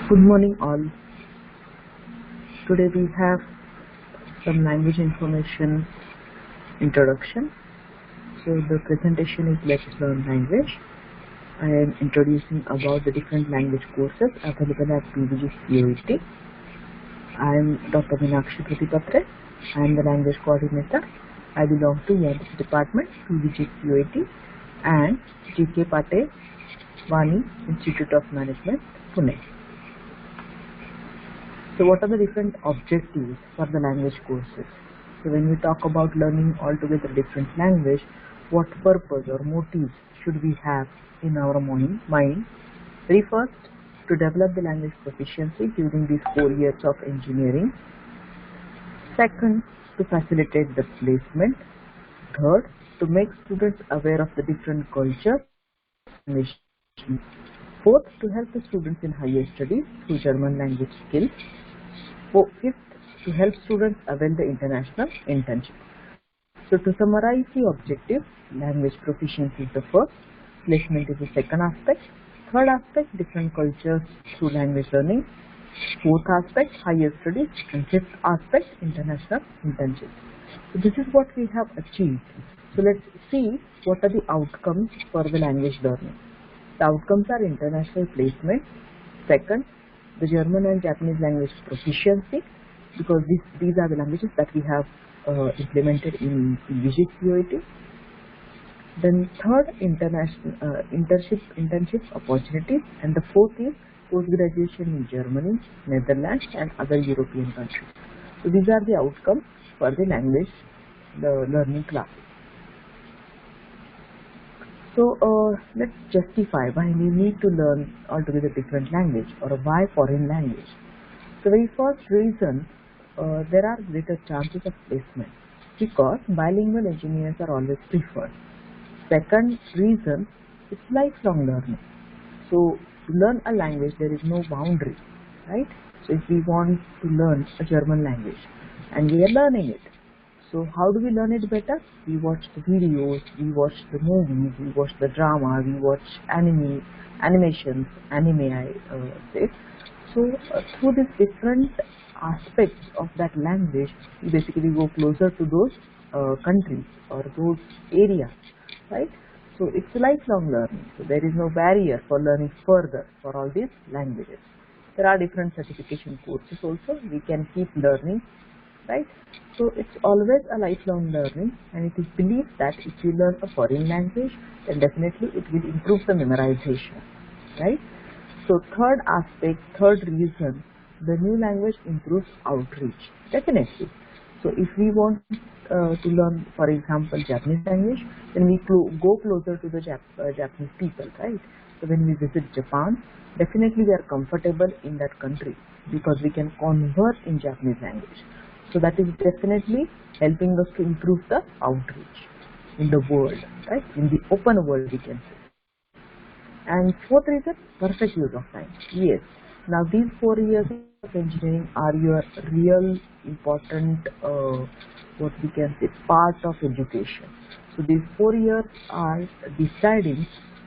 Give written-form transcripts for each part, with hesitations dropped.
Good morning all. Today we have some language information introduction. So the presentation is Let's Learn Language. I am introducing about the different language courses available at PVG COET. I am Dr. Meenakshi Pratipatre. I am the language coordinator. I belong to ENTC department, PVG COET and GK Pate Vani Institute of Management, Pune. So what are the different objectives for the language courses? So when we talk about learning altogether different language, what purpose or motives should we have in our mind? Very first, to develop the language proficiency during these 4 years of engineering. Second, to facilitate the placement. Third, to make students aware of the different cultures. Fourth, to help the students in higher studies through German language skills. Fifth, to help students avail the international internship. So to summarize the objective, language proficiency is the first, placement is the second aspect, third aspect, different cultures through language learning, fourth aspect, higher studies, and fifth aspect, international internship. So this is what we have achieved. So let's see what are the outcomes for the language learning. The outcomes are international placement. Second, the German and Japanese language proficiency, because these are the languages that we have implemented in PVG COET. Then third, international internship opportunities, and the fourth is post-graduation in Germany, Netherlands, and other European countries. So these are the outcomes for the language learning class. So let's justify why we need to learn altogether different language, or why foreign language. So very first reason, there are greater chances of placement because bilingual engineers are always preferred. Second reason, it's lifelong learning. So to learn a language there is no boundary, right? So if we want to learn a German language and we are learning it, so how do we learn it better? We watch the videos, we watch the movies, we watch the drama, we watch animations, anime I say. So through these different aspects of that language, we basically go closer to those countries or those areas, right? So it's a lifelong learning. So there is no barrier for learning further for all these languages. There are different certification courses also. We can keep learning, right? So it's always a lifelong learning, and it is believed that if you learn a foreign language, then definitely it will improve the memorization, right? So third aspect, third reason, the new language improves outreach, definitely. So if we want to learn, for example, Japanese language, then we go closer to the Japanese people, right? So when we visit Japan, definitely we are comfortable in that country because we can converse in Japanese language. So that is definitely helping us to improve the outreach in the world, right? In the open world, we can say. And fourth reason, perfect use of time. Yes. Now these 4 years of engineering are your real important, what we can say, part of education. So these 4 years are deciding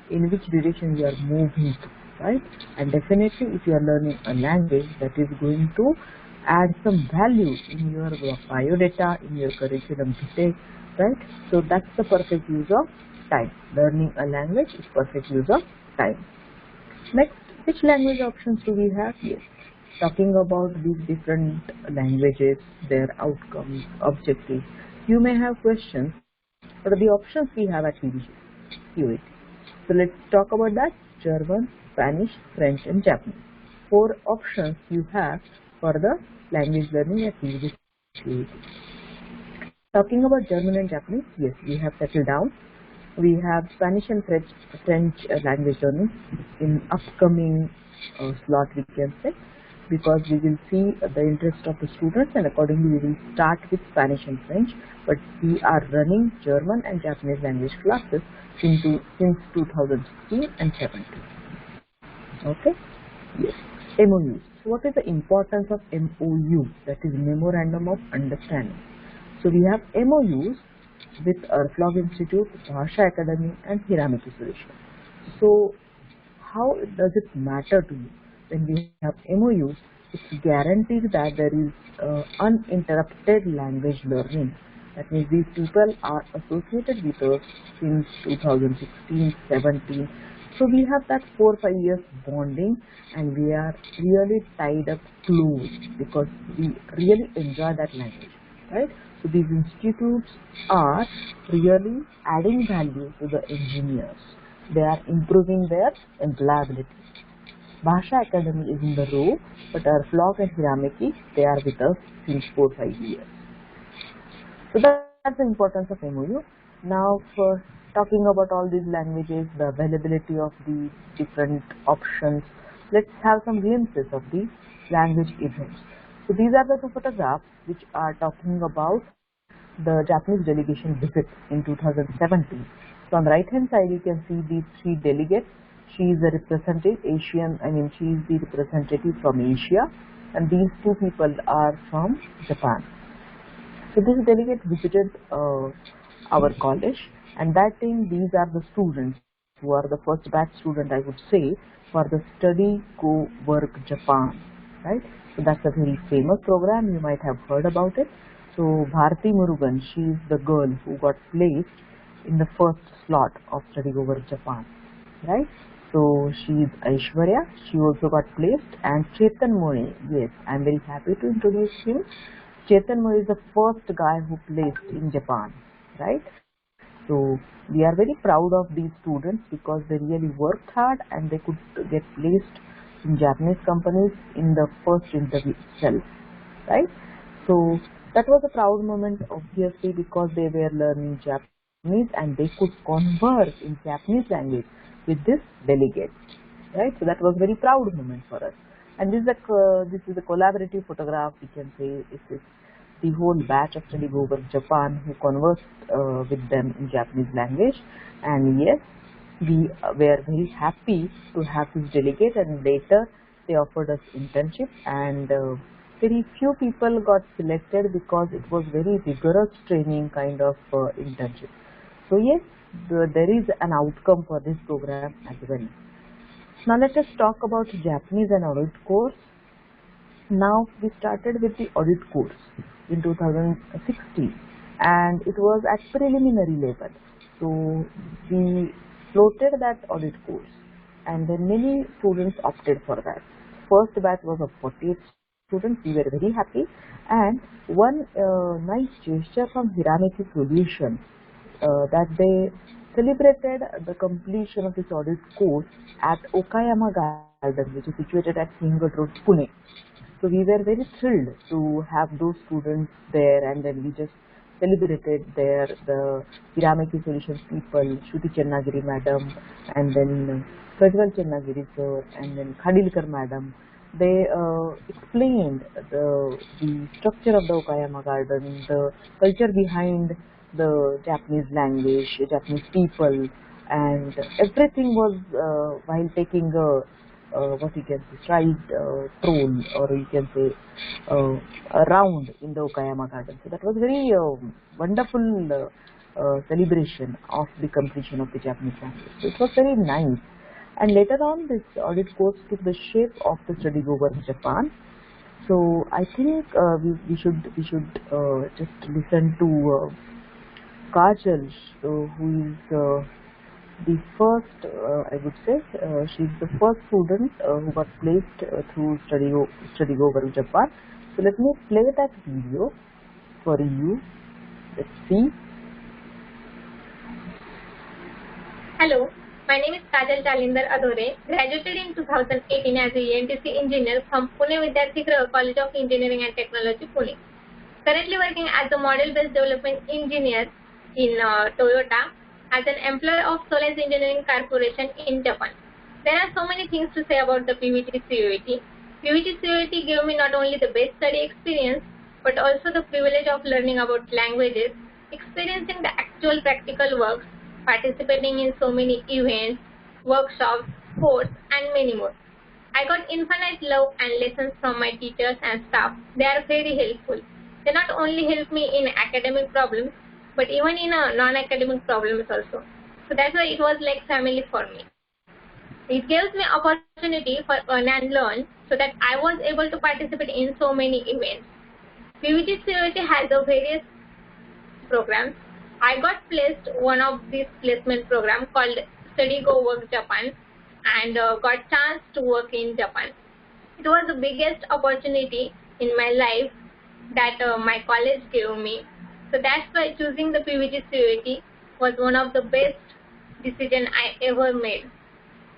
in which direction you are moving to, right? And definitely if you are learning a language, that is going to add some value in your biodata, in your curriculum vitae, right? So that's the perfect use of time. Learning a language is perfect use of time. Next, which language options do we have? Yes, talking about these different languages, their outcomes, objectives. You may have questions. What are the options we have at PVG COET? So let's talk about that. German, Spanish, French, and Japanese. 4 options you have for the language learning at PVG COET. Talking about German and Japanese, yes, we have settled down. We have Spanish and French language learning in upcoming slot, we can say, because we will see the interest of the students, and accordingly we will start with Spanish and French, but we are running German and Japanese language classes since 2016 and 17. Okay, yes. MOUs. So what is the importance of MOU? That is Memorandum of Understanding. So we have MOUs with Earthlog Institute, Bhasha Academy, and Hiramaki Solution. So how does it matter to you? when we have MOUs, it's guaranteed that there is uninterrupted language learning. That means these people are associated with us since 2016, 17. So we have that 4 or 5 years bonding, and we are really tied up close because we really enjoy that language, right? So these institutes are really adding value to the engineers. They are improving their employability. Bhasha Academy is in the row, but our Flock and Hirameki, they are with us since 4 or 5 years. So that's the importance of MOU. Now, for talking about all these languages, the availability of the different options, let's have some glimpses of the language events. So these are the two photographs which are talking about the Japanese delegation visit in 2017. So on the right hand side you can see these 3 delegates. She is the representative she is the representative from Asia, and these 2 people are from Japan. So this delegate visited our college, and that time these are the students who are the first batch student, I would say, for the Study Go Work Japan, right? So that's a very famous program, you might have heard about it. So Bharati Murugan, she is the girl who got placed in the first slot of Study Go Work Japan, right? So she is Aishwarya, she also got placed, and Chetan Moe, yes, I am very happy to introduce him. Chetan Moe is the first guy who placed in Japan, right? So we are very proud of these students because they really worked hard and they could get placed in Japanese companies in the first interview itself, right? So that was a proud moment, obviously, because they were learning Japanese and they could converse in Japanese language with this delegate, right? So that was a very proud moment for us. And this is a collaborative photograph, we can say. It is the whole batch of Study Go Work Japan who conversed with them in Japanese language. And yes, we were very happy to have this delegate, and later they offered us internship, and very few people got selected because it was very rigorous training kind of internship. So yes, there is an outcome for this program as well. Now let us talk about Japanese and audit course. Now we started with the audit course in 2016, and it was at preliminary level. So we floated that audit course, and then many students opted for that. First batch was of 48 students. We were very happy, and one nice gesture from Hirameki Solution, that they celebrated the completion of this audit course at Okayama Garden, which is situated at Singhad Road, Pune. So we were very thrilled to have those students there, and then we just celebrated there. The Hirameki Solutions people, Shruti Chennagiri madam, and then Prajwal Chennagiri sir, and then Khadilkar madam, they explained the structure of the Okayama Garden, the culture behind the Japanese language, Japanese people, and everything was while taking what you can say, stride stroll, or you can say a round in the Okayama Garden. So that was very wonderful celebration of the completion of the Japanese language. So it was very nice. And later on, this audit course took the shape of the Study Go Work Japan. So I think we should just listen to Kajal, who is the first, I would say, she's the first student who got placed through Study Go Work Japan. So let me play that video for you. Let's see. Hello, my name is Kajal Chalinder Adore, graduated in 2018 as a ENTC engineer from Pune Vidyarthi College of Engineering and Technology, Pune. Currently working as a model-based development engineer in Toyota, as an employee of Solis Engineering Corporation in Japan. There are so many things to say about the PVT COET. PVT COET gave me not only the best study experience, but also the privilege of learning about languages, experiencing the actual practical works, participating in so many events, workshops, sports, and many more. I got infinite love and lessons from my teachers and staff. They are very helpful. They not only help me in academic problems, but even in non-academic problems also. So that's why it was like family for me. It gives me opportunity for earn and learn so that I was able to participate in so many events. PVG COET has a various programs. I got placed one of these placement program called Study Go Work Japan and got chance to work in Japan. It was the biggest opportunity in my life that my college gave me. So that's why choosing the PVG COET was one of the best decision I ever made.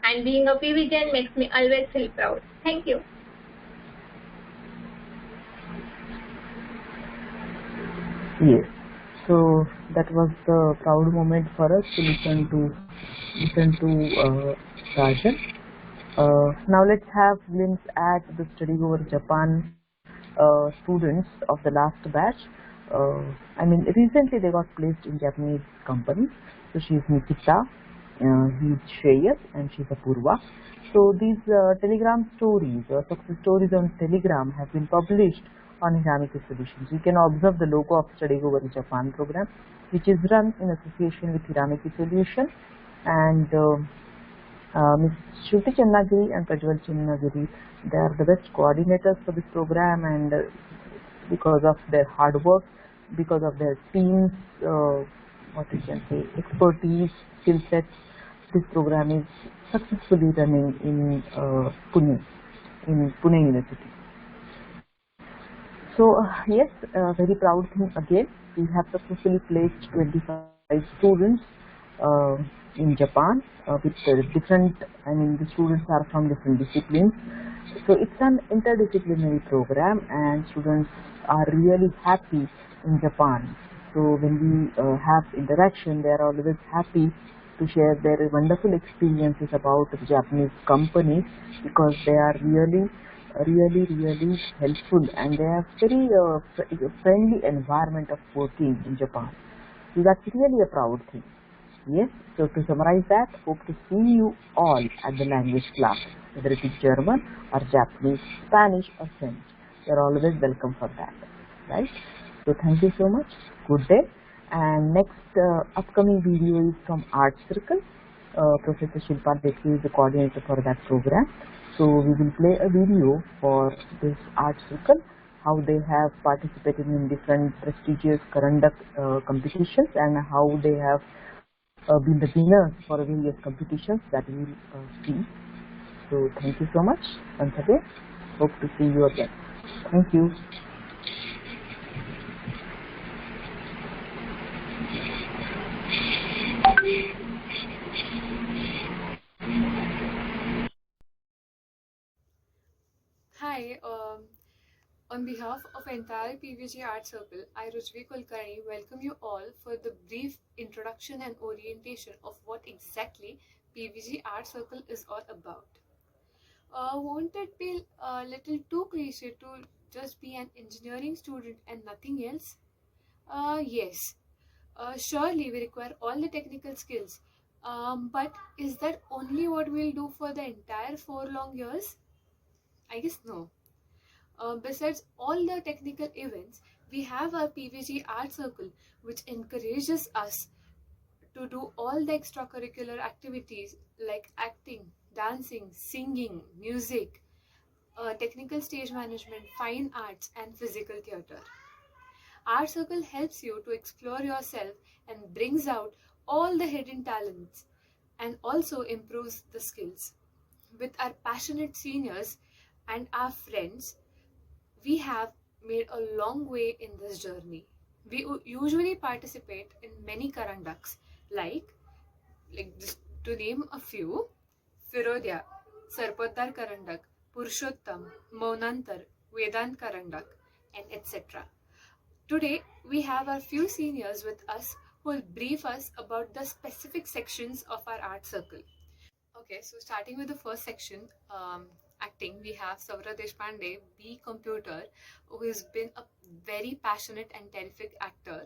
And being a PVGN makes me always feel proud. Thank you. Yes. So that was the proud moment for us to listen to Rajan. Now let's have glimpse at the Study Over Japan students of the last batch. Recently they got placed in Japanese company. So she's Nikita, he's Shreyas, and she's Apurva. So these Telegram stories, success stories on Telegram have been published on Hiramiki Solutions. You can observe the logo of Study Over Japan program, which is run in association with Hiramiki Solution, and Ms. Shruti Channagiri and Prajwal Channagiri, they are the best coordinators for this program, and because of their hard work, because of their team's expertise, skill sets, this program is successfully running in Pune University. So yes, very proud thing again. We have successfully placed 25 students in Japan with different. The students are from different disciplines. So it's an interdisciplinary program, and students are really happy in Japan. So when we have interaction, they are always happy to share their wonderful experiences about the Japanese companies, because they are really helpful, and they have very friendly environment of working in Japan. So that's really a proud thing. Yes, so to summarize that, hope to see you all at the language class, whether it is German or Japanese, Spanish or French. You're always welcome for that, right? So thank you so much. Good day. And next upcoming video is from Art Circle. Professor Shilpa Dekri is the coordinator for that program. So we will play a video for this Art Circle, how they have participated in different prestigious Karandak competitions, and how they have been the winners for various competitions that we will see. So thank you so much once again. Hope to see you again. Thank you. Hi, on behalf of entire PVG Art Circle, I, Rujvi Kulkarni, welcome you all for the brief introduction and orientation of what exactly PVG Art Circle is all about. Won't it be a little too cliche to just be an engineering student and nothing else? Yes. Surely we require all the technical skills. But is that only what we'll do for the entire 4 long years? I guess no. Besides all the technical events, we have our PVG Art Circle, which encourages us to do all the extracurricular activities like acting, dancing, singing, music, technical stage management, fine arts, and physical theatre. Art Circle helps you to explore yourself and brings out all the hidden talents and also improves the skills. With our passionate seniors and our friends, we have made a long way in this journey. We usually participate in many Karandaks, like just to name a few: Firodia, Sarpottar Karandak, Purushottam, Maunantar, Vedant Karandak, and etc. Today, we have our few seniors with us who will brief us about the specific sections of our art circle. Okay, so starting with the first section, acting, we have Savra Deshpande, B Computer, who has been a very passionate and terrific actor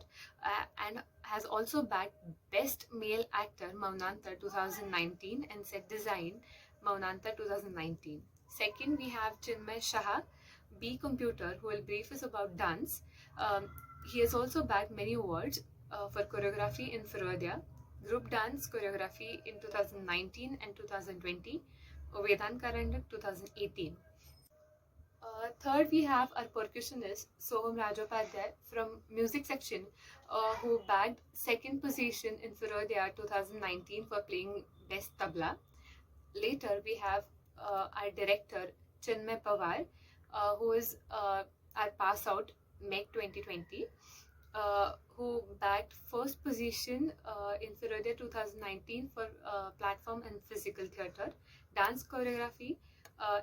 and has also bagged Best Male Actor Maunantar 2019 and Set Design Maunantar 2019. Second, we have Chinmay Shah, B Computer, who will brief us about dance. He has also bagged many awards for choreography in Firodia. group dance choreography in 2019 and 2020, Vedant Karandak 2018. Third, we have our percussionist Soham Rajopadhyay from music section, who bagged second position in Firodya 2019 for playing best tabla. Later, we have our director Chinmay Pawar, who is our pass out MEC 2020, who bagged first position in Firodya 2019 for platform and physical theatre, dance choreography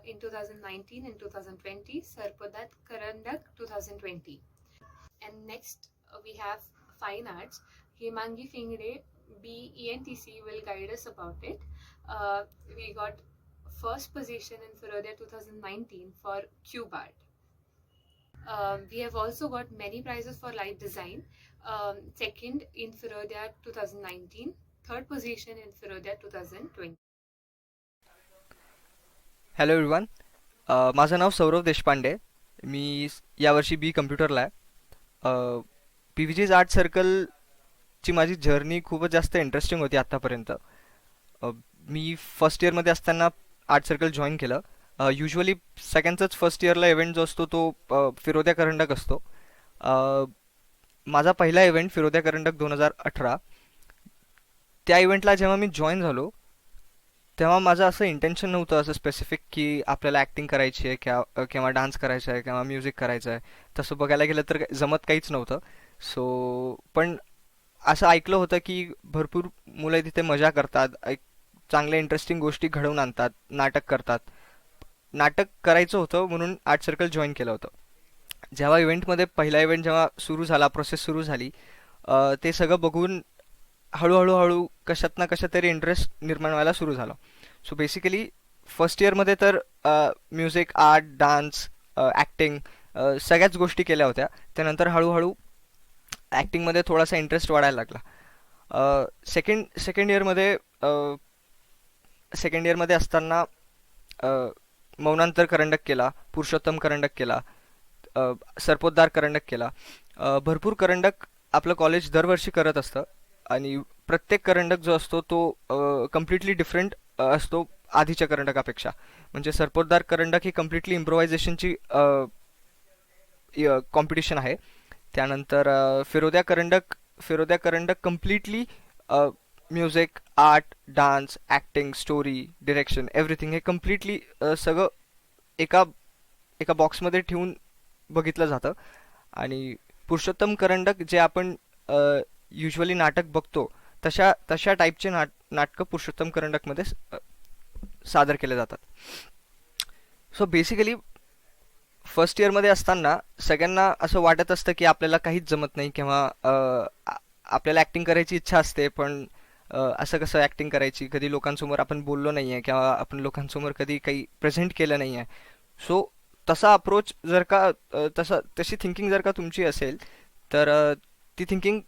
in 2019 and 2020, Sarpodat Karandak 2020. And next we have fine arts. Hemangi Fingre, BENTC, will guide us about it. We got first position in Firodya 2019 for Cube Art. We have also got many prizes for light design. Second in Firodya 2019, third position in Firodya 2020. Hello everyone. माझं नाव सौरव देशपांडे. मी यावर्षी B कम्प्युटरला आहे. P V जीज art सर्कलची माझी journey खूपच जास्त interesting होती आत्तापर्यंत. मी first इयरमध्ये असताना art circle join केलं. युजली सगळ्यांचाच फर्स्ट इयरला इव्हेंट जो असतो तो फिरोद्या करंडक असतो. माझा पहिला इव्हेंट फिरोद्या करंडक 2018. त्या इव्हेंटला जेव्हा मी जॉईन झालो तेव्हा माझं असं इंटेन्शन नव्हतं असं स्पेसिफिक की आपल्याला ॲक्टिंग करायची आहे किंवा डान्स करायचा आहे किंवा म्युझिक करायचं आहे. तसं बघायला गेलं तर जमत काहीच नव्हतं. पण असं ऐकलं होतं की भरपूर मुलं तिथे मजा करतात, एक चांगल्या इंटरेस्टिंग गोष्टी घडवून आणतात, नाटक करतात. नाटक करायचं होतं म्हणून आर्ट सर्कल जॉईन केलं होतं. जेव्हा इव्हेंटमध्ये पहिला इव्हेंट जेव्हा सुरू झाला, प्रोसेस सुरू झाली, ते सगळं बघून हळूहळू कशात ना कशा तरी इंटरेस्ट निर्माण व्हायला सुरू झाला. सो बेसिकली फर्स्ट इयरमध्ये तर म्युझिक, आर्ट, डान्स, ॲक्टिंग सगळ्याच गोष्टी केल्या होत्या. त्यानंतर हळूहळू ॲक्टिंगमध्ये थोडासा इंटरेस्ट वाढायला लागला. सेकंड इयरमध्ये असताना मौनांतर करंडक केला, पुरुषोत्तम करंडक केला, सर्पोद्धार करंडक केला. भरपूर करंडक आपलं कॉलेज दरवर्षी करत असतं आणि प्रत्येक करंडक जो असतो तो कम्प्लिटली डिफरंट असतो आधीच्या करंडकापेक्षा. म्हणजे सर्पोद्धार करंडक ही कम्प्लिटली इम्प्रोव्हायझेशनची कॉम्पिटिशन आहे. त्यानंतर Firodiya Karandak completely music, art, dance, acting, story, direction, everything हे कम्प्लिटली सगळं एका बॉक्समध्ये ठेवून बघितलं जातं. आणि पुरुषोत्तम करंडक जे आपण युजली नाटक बघतो तशा टाईपचे नाटकं पुरुषोत्तम करंडकमध्ये सादर केले जातात. सो बेसिकली फर्स्ट इयरमध्ये असताना सगळ्यांना असं वाटत असतं की आपल्याला काहीच जमत नाही किंवा आपल्याला ॲक्टिंग करायची इच्छा असते, पण असं कसं ॲक्टिंग करायची, कधी लोकांसमोर आपण बोललो नाही आहे किंवा आपण लोकांसमोर कधी काही प्रेझेंट केलं नाही आहे. सो तसा अप्रोच जर का तशी थिंकिंग जर का तुमची असेल तर ती थिंकिंग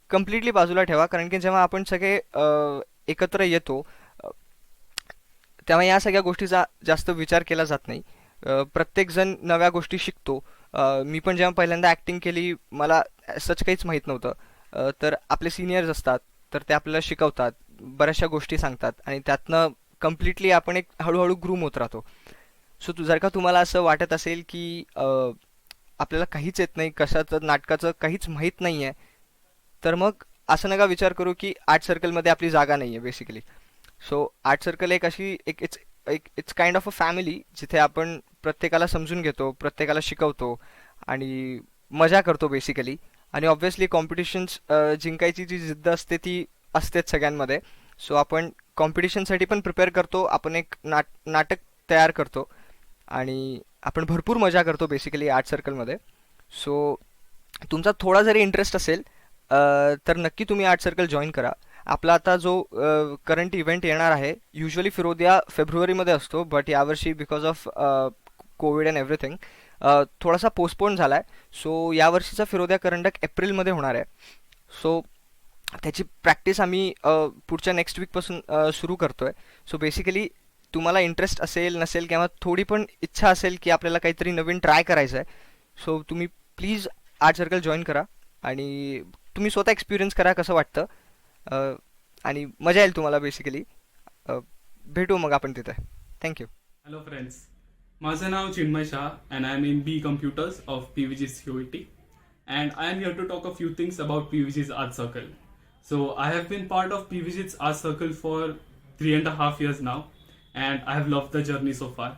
कम्प्लिटली बाजूला ठेवा. कारण की जेव्हा आपण सगळे एकत्र येतो तेव्हा या सगळ्या गोष्टीचा जास्त विचार केला जात नाही. प्रत्येकजण नव्या गोष्टी शिकतो. मी पण जेव्हा पहिल्यांदा ॲक्टिंग केली मला सच काहीच माहीत नव्हतं. तर आपले सिनियर्स असतात तर ते आपल्याला शिकवतात, बऱ्याचशा गोष्टी सांगतात आणि त्यातनं कम्प्लिटली आपण एक हळूहळू ग्रूम होत राहतो. सो जर का तुम्हाला असं वाटत असेल की आपल्याला काहीच येत नाही, कशाचं नाटकाचं काहीच माहीत नाही आहे, तर मग असं नका विचार करू की आर्ट सर्कलमध्ये आपली जागा नाही आहे बेसिकली. सो आर्ट सर्कल एक अशी it's kind of a family जिथे आपण प्रत्येकाला समजून घेतो, प्रत्येकाला शिकवतो आणि मजा करतो बेसिकली. आणि ऑब्व्हियसली कॉम्पिटिशन्स जिंकायची जी जिद्द असते ती असतेच सगळ्यांमध्ये. सो आपण कॉम्पिटिशनसाठी पण प्रिपेअर करतो, आपण एक नाटक तयार करतो आणि आपण भरपूर मजा करतो बेसिकली आर्ट सर्कलमध्ये. सो तुमचा थोडा जरी इंटरेस्ट असेल तर नक्की तुम्ही आर्ट सर्कल जॉईन करा. आपला आता जो करंट इव्हेंट येणार आहे युजली फिरोद्या फेब्रुवारीमध्ये असतो, बट यावर्षी because of Covid and everything थोडासा पोस्टपोन झाला आहे. सो यावर्षीचा फिरोद्या करंडक एप्रिलमध्ये होणार आहे. सो त्याची प्रॅक्टिस आम्ही पुढच्या नेक्स्ट वीकपासून सुरू करतो आहे. सो बेसिकली तुम्हाला इंटरेस्ट असेल नसेल किंवा थोडी पण इच्छा असेल की आपल्याला काहीतरी नवीन ट्राय करायचं आहे, सो तुम्ही प्लीज आर्ट सर्कल जॉईन करा आणि तुम्ही स्वतः एक्सपिरियन्स करा कसं वाटतं. आणि मजा येईल तुम्हाला बेसिकली. भेटू मग आपण तिथे. थँक्यू. Hello friends, माझं नाव चिन्मय Shah and I am in B Computers of PVG COET and I am here to talk a few things about PVG's Art Circle. So I have been part of PVG's Art Circle for 3.5 years now and I have loved the journey so far.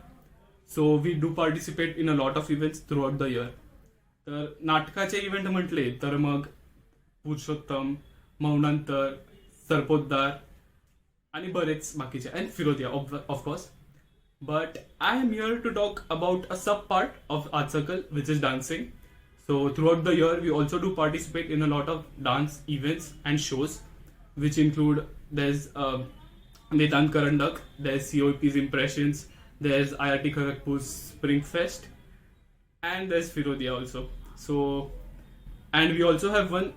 So we do participate in a lot of events throughout the year. तर नाटकाचे event म्हटले तर मग पुरुषोत्तम, मौनांतर, सरपोतदार आणि बरेच बाकीचे and Firodia of course. But I am here to talk about a sub part of Art Circle, which is dancing. So throughout the year, we also do participate in a lot of dance events and shows, which include there's Vedant Karandak, there's COEP's Impressions, there's IIT Kharagpur's Spring Fest, and there's Firodia also. So, and we also have won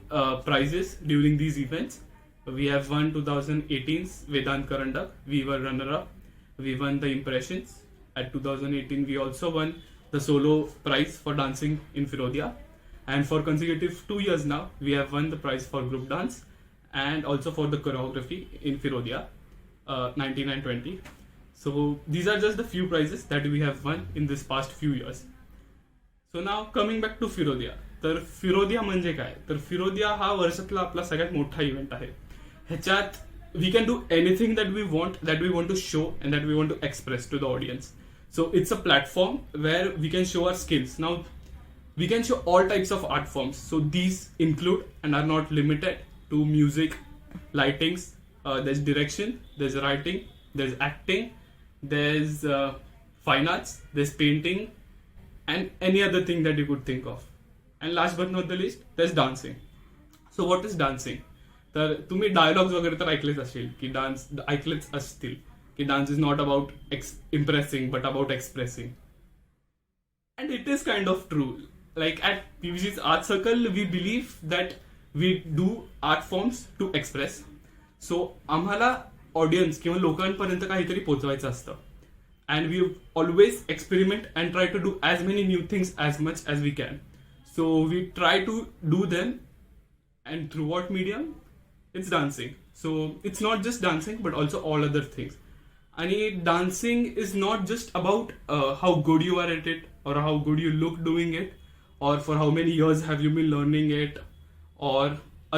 prizes during these events. We have won 2018's Vedant Karandak. We were runner-up. We won the Impressions. At 2018, we also won the solo prize for dancing in Firodia. And for consecutive 2 years now, we have won the prize for group dance and also for the choreography in Firodia, 19 and 20. So these are just the few prizes that we have won in this past few years. So now coming back to Firodia. तर फिरोदिया म्हणजे काय? तर फिरोदिया हा वर्षातला आपला सगळ्यात मोठा event आहे. ह्याच्यात we can do anything that we want to show and that we want to express to the audience. So it's a platform where we can show our skills. Now we can show all types of art forms. So these include and are not limited to music, lightings, there's direction, there's writing, there's acting, there's fine arts, there's painting and any other thing that you could think of. And last but not the least, there's dancing. So what is dancing? तर तुम्ही dialogues वगैरे तर ऐकलेच असेल की ऐकलेच असतील की dance is not about impressing but about expressing. And it is kind of true. Like at PVG's art circle we believe that we do art forms to express. So आम्हाला ऑडियन्स किंवा लोकांपर्यंत काहीतरी पोचवायचं असतं. And we always experiment and try to do as many new things as much as we can. So we try to do them and through what medium it's dancing. So it's not just dancing but also all other things. And dancing is not just about how good you are at it or how good you look doing it or for how many years have you been learning it or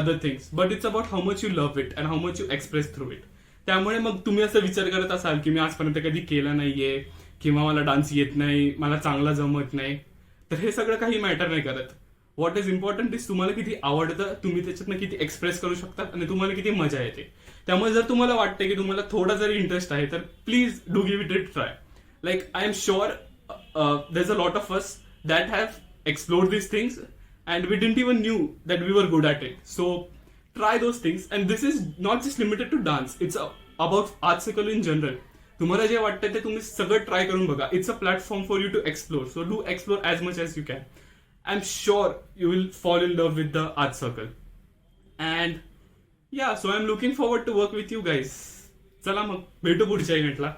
other things, but it's about how much you love it and how much you express through it. त्यामुळे मग तुम्ही असं विचार करत असाल की मी आजपर्यंत कधी केला नाहीये किंवा मला डान्स येत नाही, मला चांगला जमत नाही, तर हे सगळं काही मॅटर नाही करत. व्हॉट इज इम्पॉर्टंट इज तुम्हाला किती आवडतं, तुम्ही त्याच्यातनं किती एक्सप्रेस करू शकता आणि तुम्हाला किती मजा येते. त्यामुळे जर तुम्हाला वाटतं की तुम्हाला थोडा जरी इंटरेस्ट आहे तर please do give it it try. Like I am sure there is a lot of us that have explored these things and we didn't even knew that we were good at it. So try those things and this is not just limited to dance. It's about art circle in general. तुम्हाला जे वाटतं ते तुम्ही सगळं try करून बघा. It's a platform for you to explore. So do explore as much as you can. I'm sure you will fall in love with the art circle. And yeah, so I'm looking forward to work with you guys. चला मग भेटू पुढच्या इव्हेंटला.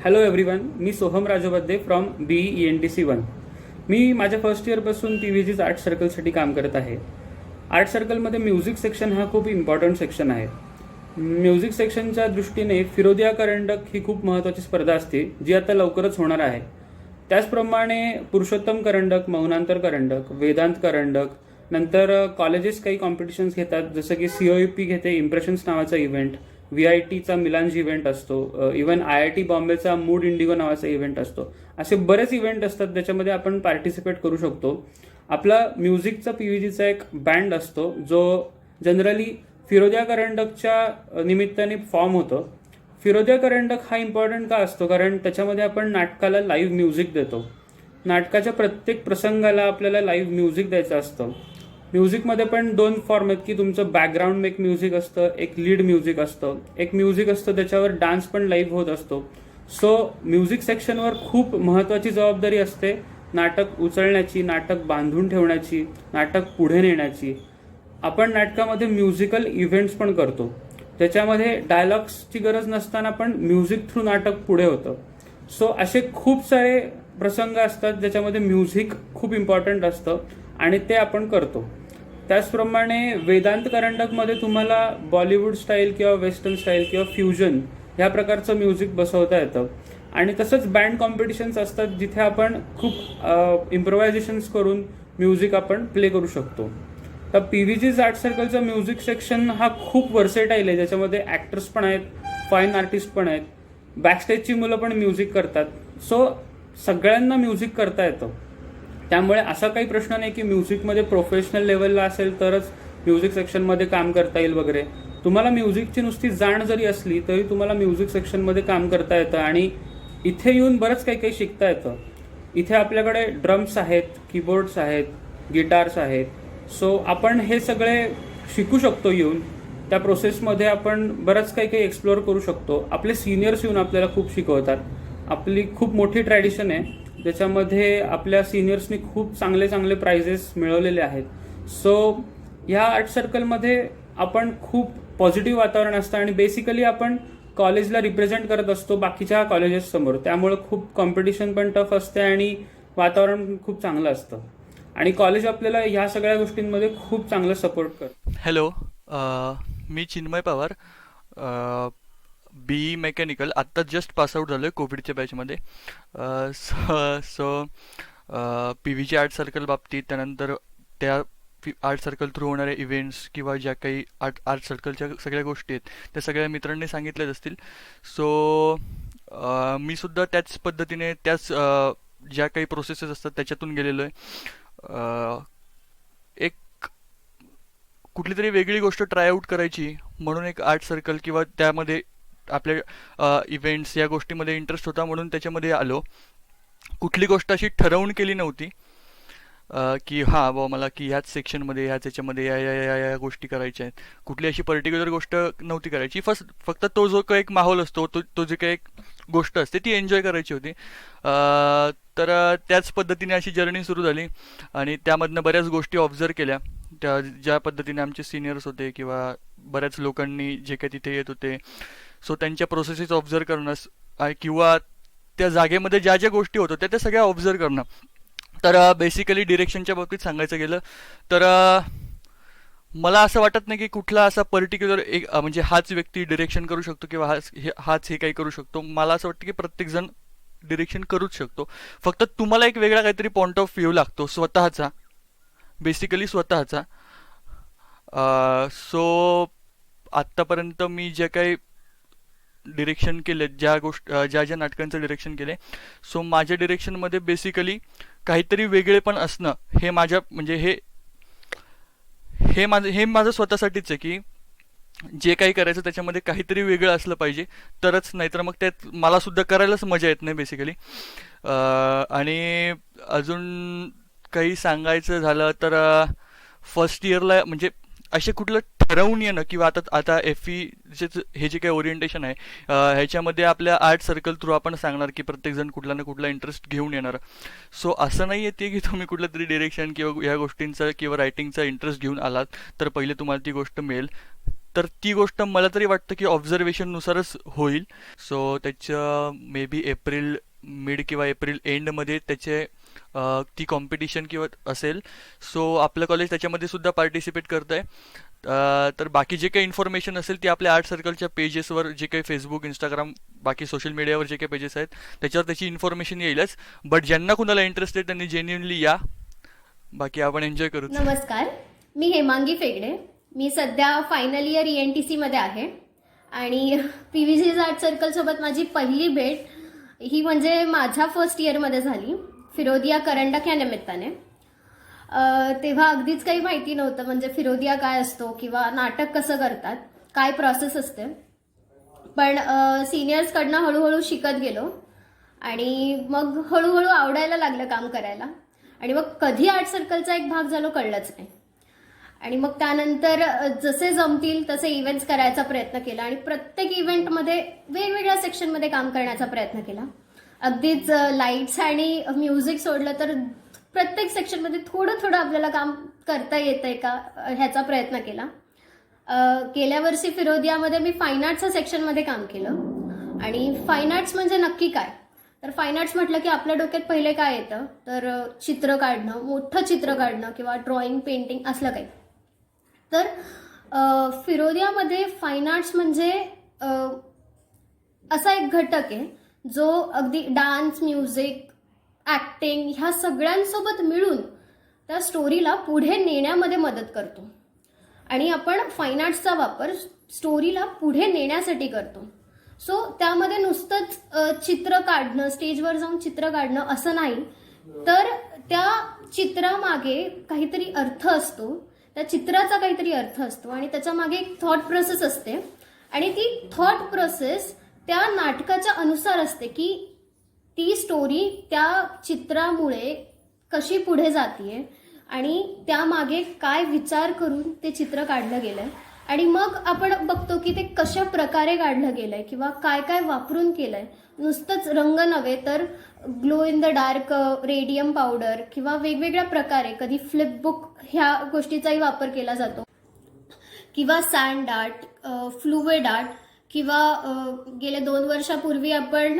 Hello everyone, मी Soham Rajobadde from BE ENTC 1. मी माझ्या first इयरपासून PVG's art सर्कलसाठी काम करत आहे. आर्ट सर्कलमध्ये म्युझिक सेक्शन हा खूप इम्पॉर्टंट सेक्शन आहे. म्युझिक सेक्शनच्या दृष्टीने फिरोदिया करंडक ही खूप महत्त्वाची स्पर्धा असते जी आता लवकरच होणार आहे. त्याचप्रमाणे पुरुषोत्तम करंडक, मौनांतर करंडक, वेदांत करंडक, नंतर कॉलेजेस काही कॉम्पिटिशन्स घेतात जसं की COEP घेते इम्प्रेशन्स नावाचा इव्हेंट, VITचा मिलांज इव्हेंट असतो, इव्हन IIT बॉम्बेचा मूड इंडिगो नावाचा इव्हेंट असतो. असे बरेच इव्हेंट असतात ज्याच्यामध्ये आपण पार्टिसिपेट करू शकतो. आपला म्युझिकचा PVGचा एक बँड असतो जो जनरली फिरोदिया करंडकच्या निमित्ताने फॉर्म होतो. फिरोदिया करंडक हा इम्पॉर्टंट का असतो कारण त्याच्यामध्ये आपण नाटकाला लाईव्ह म्युझिक देतो. नाटकाच्या प्रत्येक प्रसंगाला आपल्याला लाईव्ह म्युझिक द्यायचं असतं. म्युझिकमध्ये पण 2 फॉर्म आहेत की तुमचं बॅकग्राऊंड एक म्युझिक असतं, एक लीड म्युझिक असतं. एक म्युझिक असतं त्याच्यावर डान्स पण लाईव्ह होत असतो. सो म्युझिक सेक्शनवर खूप महत्त्वाची जबाबदारी असते नाटक उचलण्याची, नाटक बांधून ठेवण्याची, नाटक पुढे नेण्याची. आपण नाटकामध्ये म्युझिकल इव्हेंट्स पण करतो ज्याच्यामध्ये डायलॉग्सची गरज नसताना पण म्युझिक थ्रू नाटक पुढे होतं. सो असे खूप सारे प्रसंग असतात ज्याच्यामध्ये म्युझिक खूप इम्पॉर्टंट असतं आणि ते आपण करतो. त्याचप्रमाणे वेदांत करंडकमध्ये तुम्हाला बॉलिवूड स्टाईल किंवा वेस्टर्न स्टाईल किंवा फ्युजन ह्या प्रकारचं म्युझिक बसवता येतं. आणि तसंच बँड कॉम्पिटिशन्स असतात जिथे आपण खूप इम्प्रोव्हायझेशन्स करून म्युझिक आपण प्ले करू शकतो. तर PVG's आर्ट सर्कलचं म्युझिक सेक्शन हा खूप वर्सेटाईल आहे, ज्याच्यामध्ये ॲक्टर्स पण आहेत, फाईन आर्टिस्ट पण आहेत, बॅकस्टेजची मुलं पण म्युझिक करतात. सो सगळ्यांना म्युझिक करता येतं. त्यामुळे असा काही प्रश्न नाही की म्युझिकमध्ये प्रोफेशनल लेवलला असेल तरच म्युझिक सेक्शनमध्ये काम करता येईल वगैरे. तुम्हाला म्युझिकची नुसती जाण जरी असली तरी तुम्हाला म्युझिक सेक्शनमध्ये काम करता येतं आणि इथे येऊन बरंच काही काही शिकता येतं. इथे आपल्याकडे ड्रम्स आहेत, कीबोर्ड्स आहेत, गिटार्स आहेत. सो आपण हे सगळे शिकू शकतो येऊन. त्या प्रोसेसमध्ये आपण बरंच काही काही एक्सप्लोअर करू शकतो. आपले सिनियर्स येऊन आपल्याला खूप शिकवतात. आपली खूप मोठी ट्रॅडिशन आहे, ज्याच्यामध्ये आपल्या सिनियर्सनी खूप चांगले चांगले प्राइजेस मिळवलेले आहेत. सो ह्या आर्ट सर्कलमध्ये आपण खूप पॉझिटिव्ह वातावरण असतं आणि बेसिकली आपण कॉलेजला रिप्रेझेंट करत असतो बाकीच्या कॉलेजेस समोर. त्यामुळे खूप कॉम्पिटिशन पण टफ असते आणि वातावरण खूप चांगलं असतं आणि कॉलेज आपल्याला ह्या सगळ्या गोष्टींमध्ये खूप चांगलं सपोर्ट करतं. Hello, me Chinmay Pawar, BE mechanical. आत्ता जस्ट पासआउट झालो आहे कोविडच्या बॅचमध्ये. सो PVG आर्ट सर्कल बाबतीत, त्यानंतर त्या आर्ट सर्कल थ्रू होणारे इव्हेंट्स किंवा ज्या काही आर्ट सर्कलच्या सगळ्या गोष्टी आहेत त्या सगळ्या मित्रांनी सांगितल्याच असतील. सो मी सुद्धा त्याच पद्धतीने त्याच ज्या काही प्रोसेसेस असतात त्याच्यातून गेलेलो आहे. एक कुठली तरी वेगळी गोष्ट ट्राय आऊट करायची म्हणून एक आर्ट सर्कल किंवा त्यामध्ये आपल्या इव्हेंट्स या गोष्टीमध्ये इंटरेस्ट होता म्हणून त्याच्यामध्ये आलो. कुठली गोष्ट अशी ठरवून केली नव्हती की हां बाबा मला की ह्याच सेक्शनमध्ये ह्याच याच्यामध्ये या या या या गोष्टी करायच्या आहेत. कुठली अशी पर्टिक्युलर गोष्ट नव्हती करायची. फक्त तो जो काही एक माहोल असतो, तो जी काही एक गोष्ट असते ती एन्जॉय करायची होती. तर त्याच पद्धतीने अशी जर्नी सुरू झाली आणि त्यामधनं बऱ्याच गोष्टी ऑब्झर्व केल्या. त्या ज्या पद्धतीने आमचे सिनियर्स होते किंवा बऱ्याच लोकांनी जे काही तिथे येत होते, सो त्यांच्या प्रोसेसेस ऑब्झर्व करणं किंवा त्या जागेमध्ये ज्या ज्या गोष्टी होत होत्या त्या सगळ्या ऑब्झर्व करणं. तर बेसिकली डिरेक्शनच्या बाबतीत सांगायचं गेलं तर मला असं वाटत नाही की कुठला असा पर्टिक्युलर एक म्हणजे हाच व्यक्ती डिरेक्शन करू शकतो किंवा हाच हे काही करू शकतो. मला असं वाटतं की प्रत्येकजण डिरेक्शन करूच शकतो. फक्त तुम्हाला एक वेगळा काहीतरी पॉइंट ऑफ व्ह्यू लागतो स्वतःचा, बेसिकली स्वतःचा. सो आत्तापर्यंत मी जे काही डिरेक्शन केले, ज्या नाटकांचं डिरेक्शन केले, सो माझ्या डिरेक्शनमध्ये बेसिकली काहीतरी वेगळेपण असणं हे माझ्या म्हणजे हे माझं स्वतःसाठीच आहे की जे काही करायचं त्याच्यामध्ये काहीतरी वेगळं असलं पाहिजे तरच, नाहीतर मग त्यात मला सुद्धा करायलाच मजा येत नाही बेसिकली. आणि अजून काही सांगायचं झालं तर फर्स्ट इयरला म्हणजे असे कुठलं ठरवून येणं किंवा आता FE हे जे काही ओरिएंटेशन आहे ह्याच्यामध्ये आपल्या आर्ट सर्कल थ्रू आपण सांगणार की प्रत्येकजण कुठला ना कुठला इंटरेस्ट घेऊन येणार. सो असं नाही येते की तुम्ही कुठलं तरी डिरेक्शन किंवा ह्या गोष्टींचा किंवा रायटिंगचा इंटरेस्ट घेऊन आलात तर पहिले तुम्हाला ती गोष्ट मिळेल. तर ती गोष्ट मला तरी वाटतं की ऑब्झर्वेशननुसारच होईल. सो त्याचं मे बी एप्रिल मिड किंवा एप्रिल एंडमध्ये त्याचे ती कॉम्पिटिशन किंवा असेल. सो आपलं कॉलेज त्याच्यामध्ये सुद्धा पार्टिसिपेट करत आहे. तर बाकी जे काही इन्फॉर्मेशन असेल ती आपल्या आर्ट सर्कलच्या पेजेसवर, जे काही फेसबुक, इंस्टाग्राम, बाकी सोशल मीडियावर जे काही पेजेस आहेत त्याच्यावर त्याची इन्फॉर्मेशन येईलच. बट ज्यांना कुणाला इंटरेस्ट आहे त्यांनी जेन्युइनली या, बाकी आपण एन्जॉय करू. नमस्कार, मी हेमांगी फेगडे. मी सध्या फायनल इयर ENTC मध्ये आहे आणि PVG's आर्ट सर्कलसोबत माझी पहिली भेट ही म्हणजे माझ्या फर्स्ट इयरमध्ये झाली, फिरोदिया करंडक या निमित्ताने. तेव्हा अगदीच काही माहिती नव्हतं म्हणजे फिरोदिया काय असतो किंवा नाटक कसं करतात, काय प्रोसेस असते. पण सिनियर्सकडनं हळूहळू शिकत गेलो आणि मग हळूहळू आवडायला लागलं काम करायला आणि मग कधी आर्ट सर्कलचा एक भाग झालो कळलंच नाही. आणि मग त्यानंतर जसे जमतील तसे इव्हेंट्स करायचा प्रयत्न केला आणि प्रत्येक इव्हेंटमध्ये वेगवेगळ्या सेक्शनमध्ये काम करण्याचा प्रयत्न केला. अगदीच लाईट्स आणि म्युझिक सोडलं तर प्रत्येक सेक्शनमध्ये थोडं थोडं आपल्याला काम करता येतंय का ह्याचा प्रयत्न केला. गेल्या वर्षी फिरोदियामध्ये मी फाईन आर्ट्सच्या सेक्शनमध्ये काम केलं. आणि फाईन आर्ट्स म्हणजे नक्की काय, तर फाईन आर्ट्स म्हटलं की आपल्या डोक्यात पहिले काय येतं तर चित्र काढणं, मोठं चित्र काढणं किंवा ड्रॉइंग, पेंटिंग असलं काही. तर फिरोदियामध्ये फाईन आर्ट्स म्हणजे असा एक घटक आहे जो अगदी डान्स, म्युझिक, ॲक्टिंग ह्या सगळ्यांसोबत मिळून त्या स्टोरीला पुढे नेण्यामध्ये मदत करतो. आणि आपण फाईन आर्ट्सचा वापर स्टोरीला पुढे नेण्यासाठी करतो. सो त्यामध्ये नुसतंच चित्र काढणं, स्टेजवर जाऊन चित्र काढणं असं नाही, तर त्या चित्रामागे काहीतरी अर्थ असतो, त्या चित्राचा काहीतरी अर्थ असतो आणि त्याच्यामागे एक थॉट प्रोसेस असते. आणि ती थॉट प्रोसेस त्या नाटकाच्या अनुसार असते की ती स्टोरी त्या चित्रामुळे कशी पुढे जातीये आणि त्यामागे काय विचार करून ते चित्र काढलं गेलंय. आणि मग आपण बघतो की ते कशा प्रकारे काढलं गेलंय किंवा काय काय वापरून केलंय. नुसतंच रंग नव्हे तर glow in the dark, radium powder किंवा वेगवेगळ्या प्रकारे, कधी फ्लिप बुक ह्या गोष्टीचाही वापर केला जातो, किंवा सँड आर्ट, फ्लुइड आर्ट, किंवा गेल्या 2 वर्षापूर्वी आपण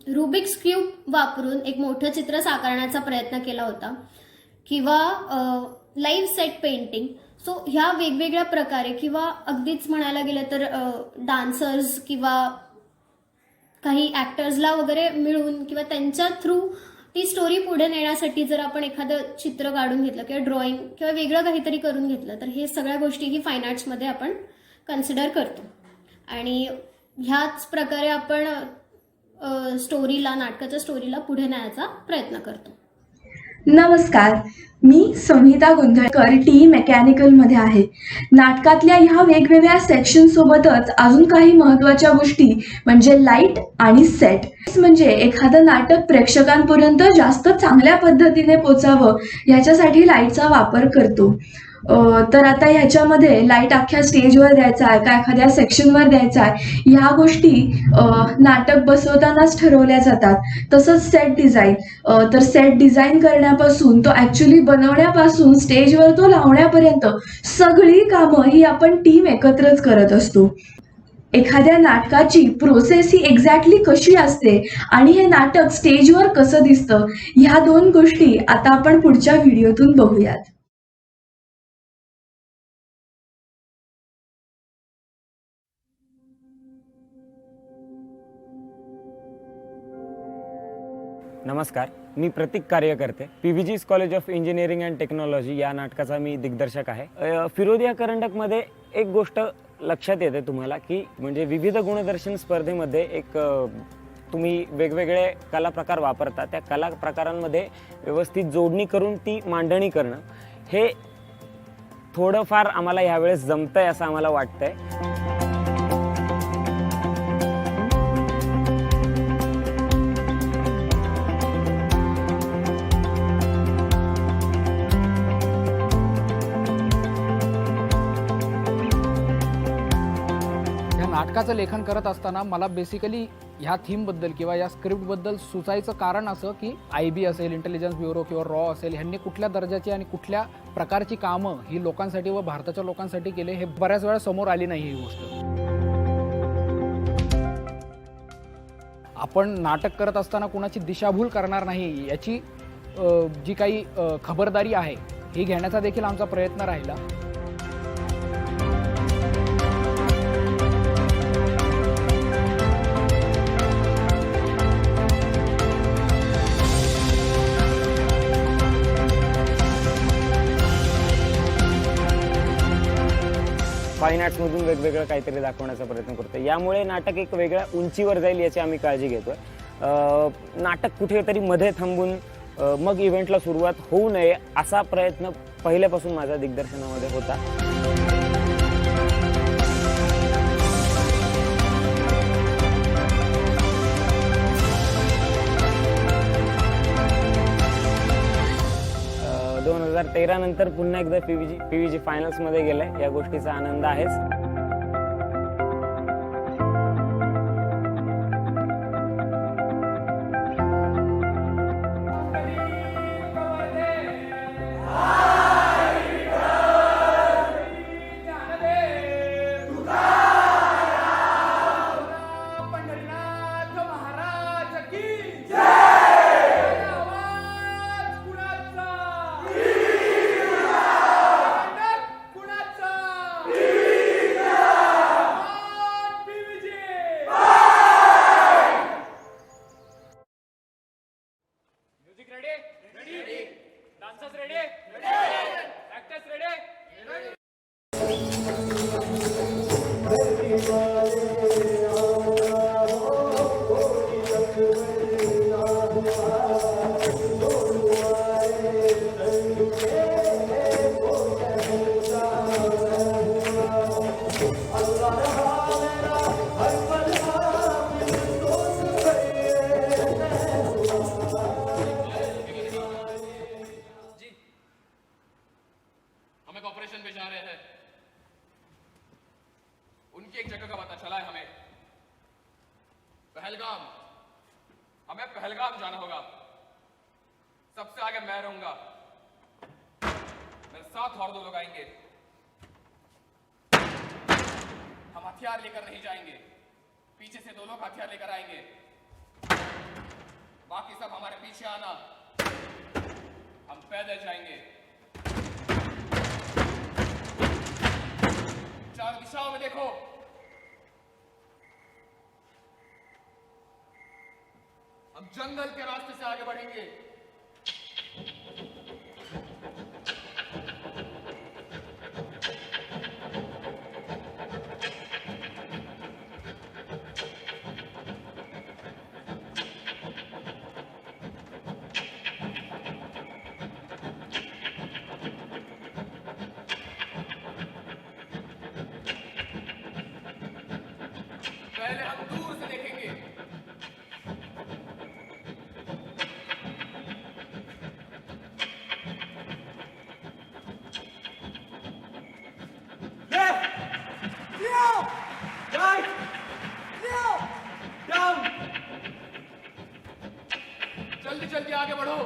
रुबिक्स क्यूब वापरून एक मोठं चित्र साकारण्याचा प्रयत्न केला होता, किंवा लाईव्ह सेट पेंटिंग. सो ह्या वेगवेगळ्या प्रकारे, किंवा अगदीच म्हणायला गेलं तर डान्सर्स किंवा काही ॲक्टर्सला वगैरे मिळून किंवा त्यांच्या थ्रू ती स्टोरी पुढे नेण्यासाठी जर आपण एखादं चित्र काढून घेतलं किंवा ड्रॉइंग किंवा वेगळं काहीतरी करून घेतलं, तर हे सगळ्या गोष्टी ही फाईन आर्ट्समध्ये आपण कन्सिडर करतो. आणि ह्याच प्रकारे आपण स्टोरीला, नाटकाच्या स्टोरीला पुढे न्यायचा प्रयत्न करतो. नमस्कार, मी संहिता गोंधळकर, टी मेकॅनिकलमध्ये आहे. नाटकातल्या ह्या वेगवेगळ्या सेक्शन सोबतच अजून काही महत्त्वाच्या गोष्टी म्हणजे लाईट आणि सेट. म्हणजे एखादं नाटक प्रेक्षकांपर्यंत जास्त चांगल्या पद्धतीने पोचावं ह्याच्यासाठी लाईटचा वापर करतो. तर आता ह्याच्यामध्ये लाईट अख्ख्या स्टेजवर द्यायचा आहे का एखाद्या सेक्शनवर द्यायचा आहे, ह्या गोष्टी नाटक बसवतानाच ठरवल्या जातात. तसंच सेट डिझाईन, तर सेट डिझाईन करण्यापासून तो ॲक्च्युली बनवण्यापासून स्टेजवर तो लावण्यापर्यंत सगळी कामं ही आपण टीम एकत्रच करत असतो. एखाद्या नाटकाची प्रोसेस ही एक्झॅक्टली कशी असते आणि हे नाटक स्टेजवर कसं दिसतं, ह्या 2 गोष्टी आता आपण पुढच्या व्हिडिओतून बघूयात. नमस्कार, मी प्रतीक कार्यकर्ते, PVG's college of engineering and technology या नाटकाचा मी दिग्दर्शक आहे. फिरोदिया करंडकमध्ये एक गोष्ट लक्षात येते तुम्हाला की म्हणजे विविध गुणदर्शन स्पर्धेमध्ये एक तुम्ही वेगवेगळे कला प्रकार वापरता, त्या कला प्रकारांमध्ये व्यवस्थित जोडणी करून ती मांडणी करणं हे थोडंफार आम्हाला यावेळेस जमतंय असं आम्हाला वाटतंय. नाटकाचं लेखन करत असताना मला बेसिकली ह्या थीमबद्दल किंवा या स्क्रिप्टबद्दल सुचायचं कारण असं की IB असेल, इंटेलिजन्स ब्युरो किंवा रॉ असेल, ह्यांनी कुठल्या दर्जाची आणि कुठल्या प्रकारची कामं ही लोकांसाठी व भारताच्या लोकांसाठी केले हे बऱ्याच वेळा समोर आली नाही ही गोष्ट. आपण नाटक करत असताना कुणाची दिशाभूल करणार नाही याची जी काही खबरदारी आहे ही घेण्याचा देखील आमचा प्रयत्न राहिला. फाईन आर्ट्समधून वेगवेगळं काहीतरी दाखवण्याचा प्रयत्न करतो. यामुळे नाटक एक वेगळ्या उंचीवर जाईल याची आम्ही काळजी घेतोय. नाटक कुठेतरी मध्ये थांबून मग इव्हेंटला सुरुवात होऊ नये असा प्रयत्न पहिल्यापासून माझ्या दिग्दर्शनामध्ये होता. दोन 2013 नंतर पुन्हा एकदा PVG फायनल्समध्ये गेलाय, या गोष्टीचा आनंद आहेच. पहलगाम, हमें पहलगाम जाना होगा। सबसे आगे मैं रहूंगा, मेरे साथ और 2 लोग आएंगे। हम हथियार लेकर नहीं जाएंगे, पीछे से 2 लोग हथियार लेकर आएंगे। बाकी सब हमारे पीछे आना, हम पैदल जाएंगे। 4 दिशाओं में देखो, हम जंगल के रास्ते से आगे बढ़ेंगे। पहले हम दूर से देखेंगे, जल्दी जल्दी आगे बढ़ो।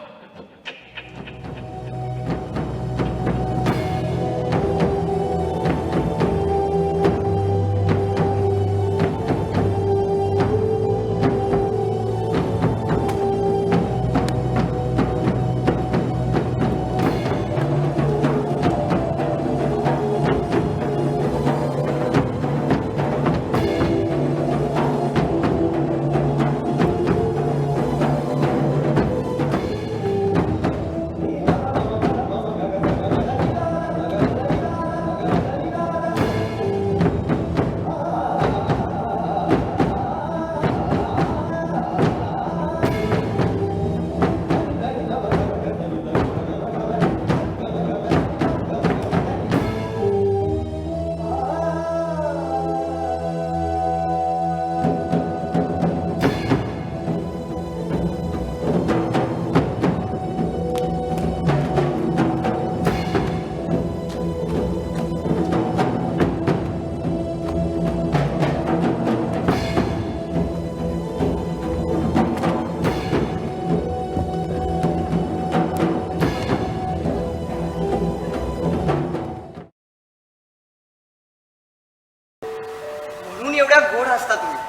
म्हणून एवढ्या गोड असता तुम्ही.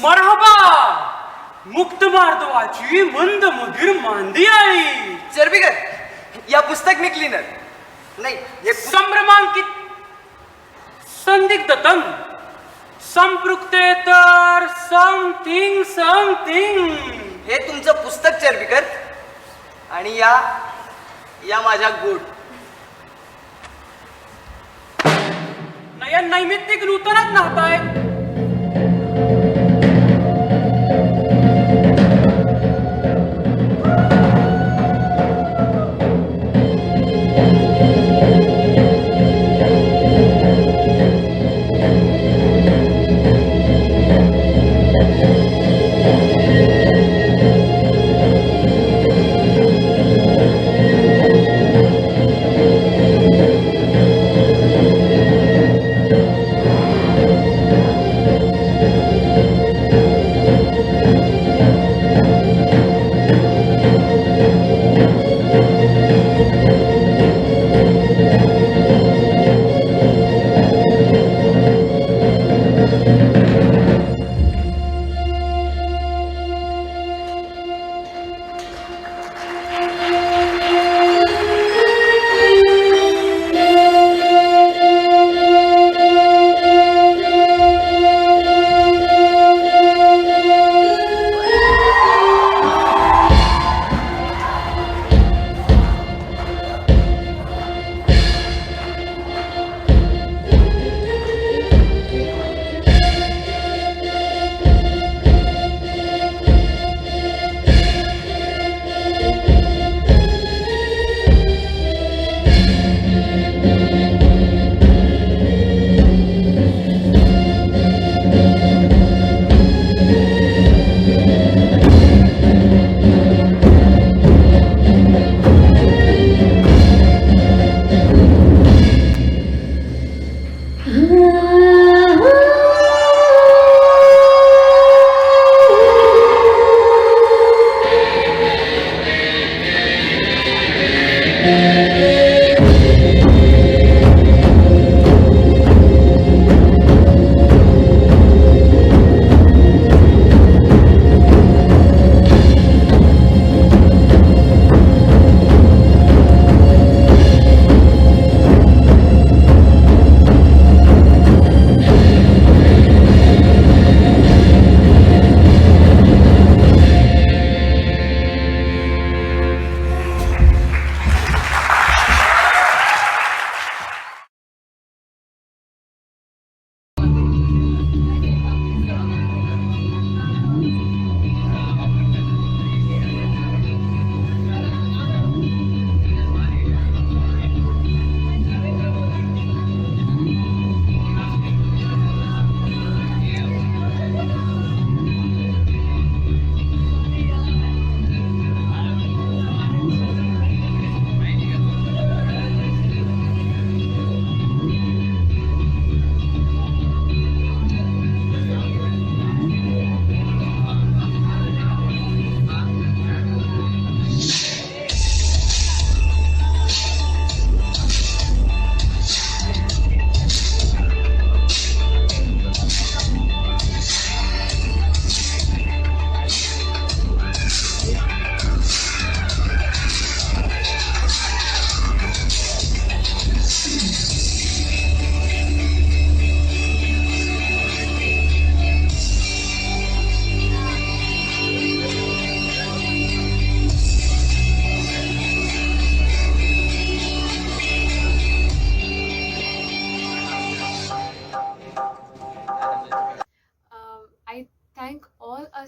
मरहबा मुक्त मार्दवाची मंद मधुर मांदी आली. चरबीकर, या पुस्तक में क्लीनर नाही, हे संभ्रमांकित संदिग्धतम संपृक्तेतर समथिंग समथिंग. हे तुमचं पुस्तक चरबीकर आणि या माझ्या गोड. नयन नैमित्तिक नूतनात नाहताय.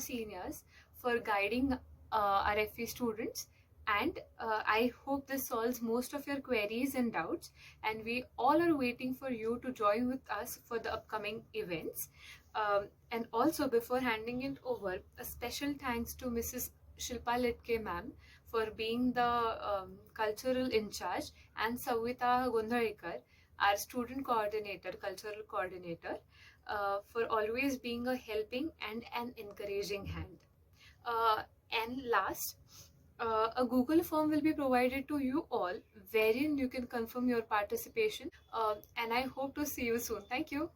seniors for guiding our FE students. And I hope this solves most of your queries and doubts. And we all are waiting for you to join with us for the upcoming events. And also, before handing it over, a special thanks to Mrs. Shilpa Litke ma'am for being the cultural in charge, and Savita Gondhalikar, our student coordinator, cultural coordinator, for always being a helping and an encouraging hand. And last, a Google form will be provided to you all, wherein you can confirm your participation. And I hope to see you soon. Thank you.